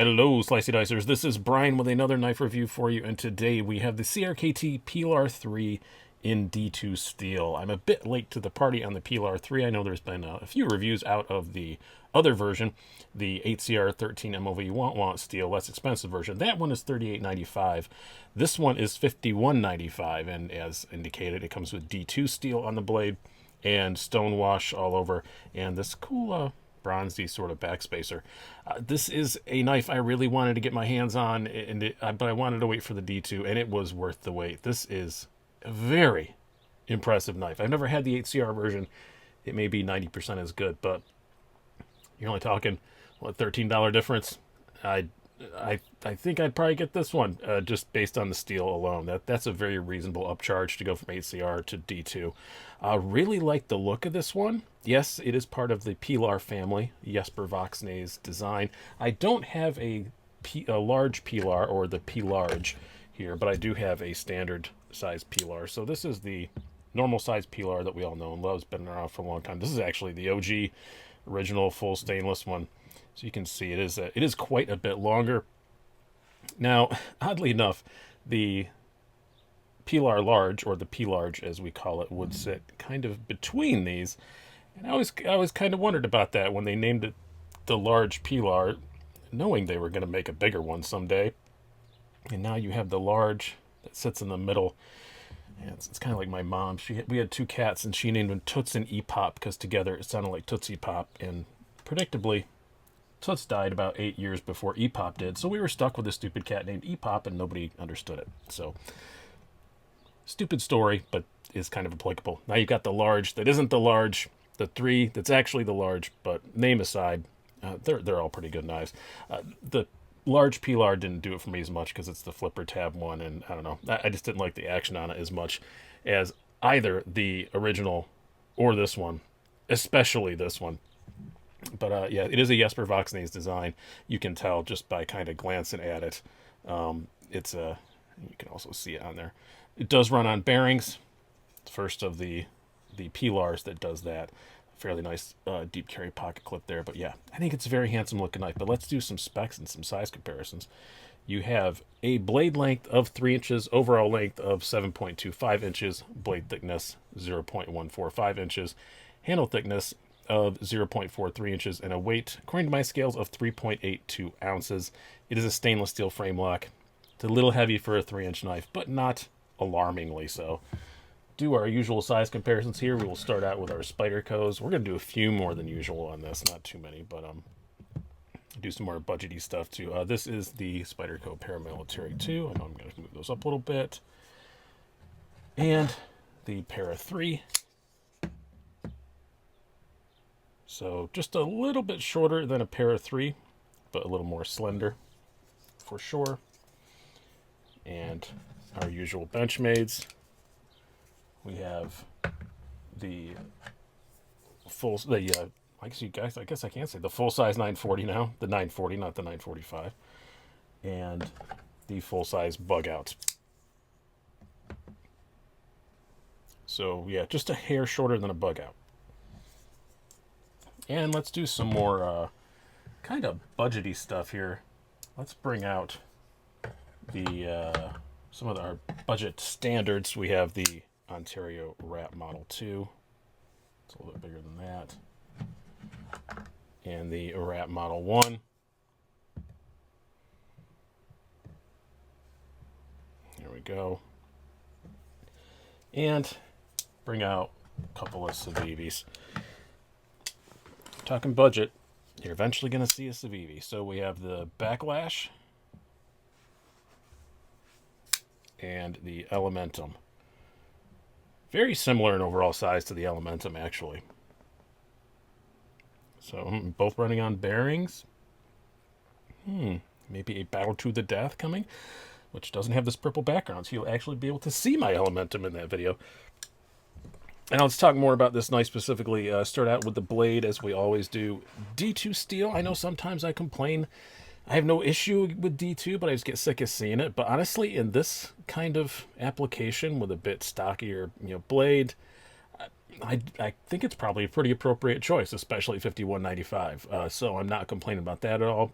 Hello, Slicey Dicers. This is Brian with another knife review for you, and today we have the CRKT Pilar III in D2 steel. I'm a bit late to the party on the Pilar III. I know there's been a few reviews out of the other version, the 8CR13 MOV Want steel, less expensive version. That one is $38.95. This one is $51.95, and as indicated, it comes with D2 steel on the blade and stonewash all over, and this cool bronzy sort of backspacer. This is a knife I really wanted to get my hands on, but I wanted to wait for the D2, and it was worth the wait. This is a very impressive knife. I've never had the 8CR version. It may be 90% as good, but you're only talking, what, $13 difference? I think I'd probably get this one just based on the steel alone. That's a very reasonable upcharge to go from 8CR to D2. Really like the look of this one. Yes, it is part of the Pilar family, Jesper Voxnay's design. I don't have a large Pilar or the P-large here, but I do have a standard size Pilar. So this is the normal size Pilar that we all know and love. It's been around for a long time. This is actually the OG original full stainless one. So you can see it is quite a bit longer. Now, oddly enough, the Pilar large, or the P-large as we call it, would sit kind of between these. And I always kind of wondered about that when they named it the large Pilar, knowing they were going to make a bigger one someday. And now you have the large that sits in the middle. Yeah, it's kind of like my mom. We had two cats, and she named them Toots and E-Pop because together it sounded like Tootsie Pop. And predictably, Toots died about 8 years before E-Pop did, so we were stuck with a stupid cat named E-Pop, and nobody understood it. So, stupid story, but is kind of applicable. Now you've got the large that isn't the large, the 3 that's actually the large, but name aside, they're all pretty good knives. The large Pilar didn't do it for me as much because it's the flipper tab one, and I don't know, I just didn't like the action on it as much as either the original or this one, especially this one. But yeah, it is a Jesper Voxnay's design. You can tell just by kind of glancing at it. You can also see it on there. It does run on bearings. First of the Pilars that does that. Fairly nice deep carry pocket clip there. But yeah, I think it's a very handsome looking knife. But let's do some specs and some size comparisons. You have a blade length of 3 inches, overall length of 7.25 inches, blade thickness 0.145 inches, handle thickness of 0.43 inches, and a weight, according to my scales, of 3.82 ounces. It is a stainless steel frame lock. It's a little heavy for a 3-inch knife, but not alarmingly so. Do our usual size comparisons here. We will start out with our Spydercos. We're going to do a few more than usual on this, not too many, but do some more budgety stuff too. This is the Spyderco Paramilitary 2. I know I'm going to move those up a little bit. And the Para 3. So just a little bit shorter than a Para 3, but a little more slender for sure. And our usual Benchmades. We have the I guess I can't say the full size 940 now, the 940, not the 945, and the full size bug out. So yeah, just a hair shorter than a bug out. And let's do some more kind of budgety stuff here. Let's bring out the some of our budget standards. We have the Ontario Wrap Model 2. It's a little bit bigger than that. And the Wrap Model 1. There we go. And bring out a couple of Civivis. Talking budget, you're eventually going to see a Civivi. So we have the Backlash and the Elementum. Very similar in overall size to the Elementum, actually. So both running on bearings. Maybe a battle to the death coming, which doesn't have this purple background, so you'll actually be able to see my Elementum in that video. And let's talk more about this knife specifically. Start out with the blade, as we always do. D2 steel. I know sometimes I complain. I have no issue with D2, but I just get sick of seeing it. But honestly, in this kind of application with a bit stockier, blade, I think it's probably a pretty appropriate choice, especially $51.95. So I'm not complaining about that at all.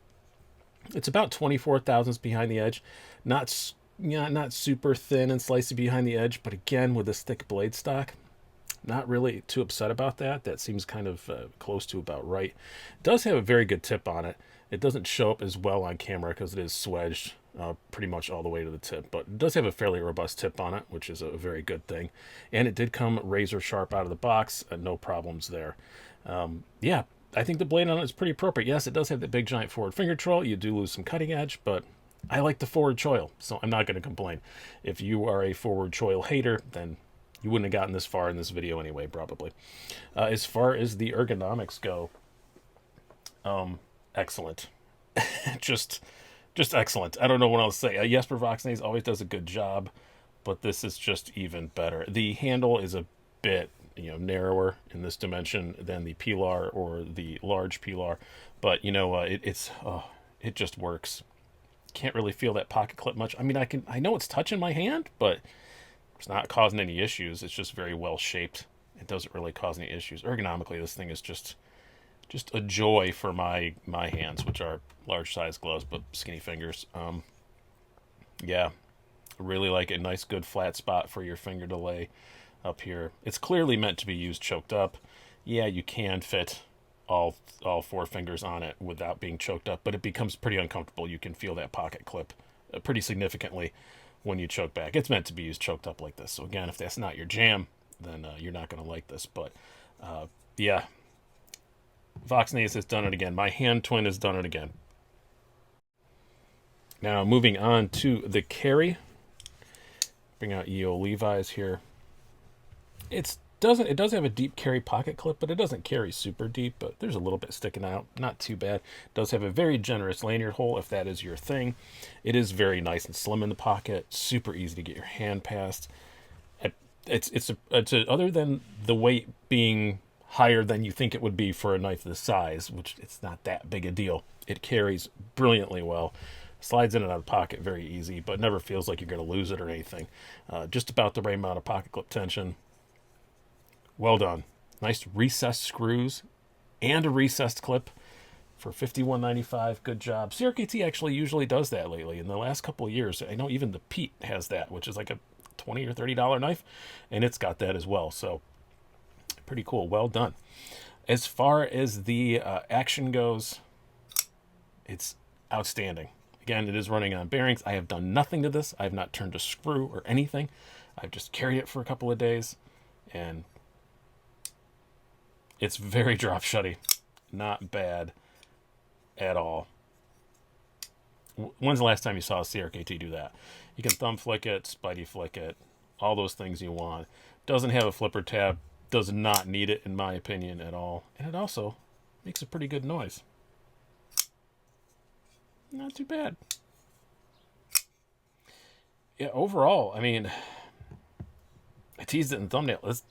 It's about 24 thousandths behind the edge. Not super thin and slicey behind the edge, but again, with this thick blade stock, not really too upset about that. That seems kind of close to about right. It does have a very good tip on it. It doesn't show up as well on camera because it is swedged pretty much all the way to the tip, but it does have a fairly robust tip on it, which is a very good thing. And it did come razor sharp out of the box, no problems there. Yeah, I think the blade on it is pretty appropriate. Yes, it does have the big giant forward finger troll. You do lose some cutting edge, but I like the forward choil, so I'm not going to complain. If you are a forward choil hater, then you wouldn't have gotten this far in this video anyway, probably. As far as the ergonomics go, excellent. just excellent. I don't know what else to say. Jesper Voxnaes always does a good job, but this is just even better. The handle is a bit narrower in this dimension than the Pilar or the large Pilar, but it just works. Can't really feel that pocket clip much. I mean, I know it's touching my hand, but it's not causing any issues. It's just very well shaped. It doesn't really cause any issues. Ergonomically, this thing is just a joy for my hands, which are large size gloves but skinny fingers. Yeah, really like a nice good flat spot for your finger to lay up here. It's clearly meant to be used choked up. Yeah, you can fit all four fingers on it without being choked up, but it becomes pretty uncomfortable. You can feel that pocket clip pretty significantly when you choke back. It's meant to be used choked up like this. So again, if that's not your jam, then you're not going to like this. But yeah, Voxnaes has done it again. My hand twin has done it again. Now moving on to the carry. Bring out EO Levi's here. It does have a deep carry pocket clip, but it doesn't carry super deep, but there's a little bit sticking out. Not too bad. It does have a very generous lanyard hole if that is your thing. It is very nice and slim in the pocket. Super easy to get your hand past. It's other than the weight being higher than you think it would be for a knife this size, which it's not that big a deal. It carries brilliantly well. Slides in and out of the pocket very easy, but never feels like you're going to lose it or anything. Just about the right amount of pocket clip tension. Well done. Nice recessed screws and a recessed clip for $51.95. Good job. CRKT actually usually does that lately. In the last couple of years, I know even the Pete has that, which is like a $20 or $30 knife, and it's got that as well. So pretty cool. Well done. As far as the action goes, it's outstanding. Again, it is running on bearings. I have done nothing to this. I have not turned a screw or anything. I've just carried it for a couple of days, and it's very drop shutty. Not bad at all. When's the last time you saw a CRKT do that? You can thumb flick it, Spidey flick it, all those things you want. Doesn't have a flipper tab. Does not need it, in my opinion, at all. And it also makes a pretty good noise. Not too bad. Yeah, overall, I mean, I teased it in the thumbnail. This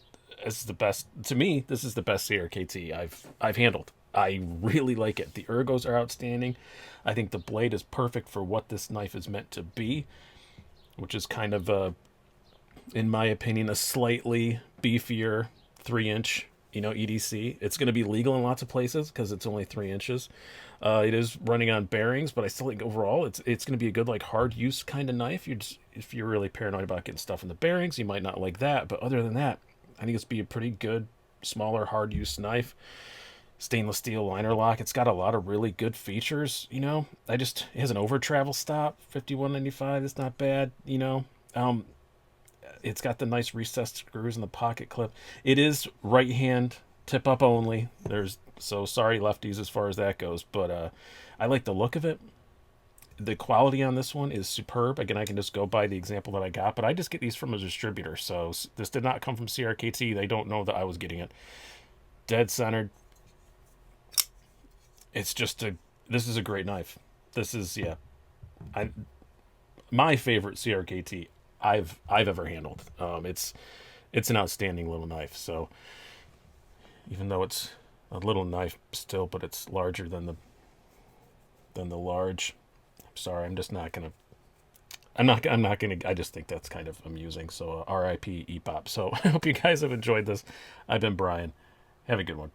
is the best, to me, this is the best CRKT I've handled. I really like it. The ergos are outstanding. I think the blade is perfect for what this knife is meant to be, which is kind of, in my opinion, a slightly beefier 3-inch, EDC. It's going to be legal in lots of places because it's only 3 inches. It is running on bearings, but I still think overall it's going to be a good hard use kind of knife. If you're really paranoid about getting stuff in the bearings, you might not like that. But other than that, I think it's be a pretty good, smaller, hard use knife. Stainless steel liner lock. It's got a lot of really good features. It has an over travel stop, $51.95. It's not bad. It's got the nice recessed screws in the pocket clip. It is right hand tip up only. So sorry lefties as far as that goes, but I like the look of it. The quality on this one is superb. Again, I can just go by the example that I got, but I just get these from a distributor, so this did not come from CRKT. They don't know that I was getting it. Dead centered. It's just this is a great knife. This is, my favorite CRKT I've ever handled. It's an outstanding little knife. So even though it's a little knife still, but it's larger than the large. I'm sorry, I'm just not gonna. I'm not gonna. I just think that's kind of amusing. So RIP EPOP. So I hope you guys have enjoyed this. I've been Brian. Have a good one.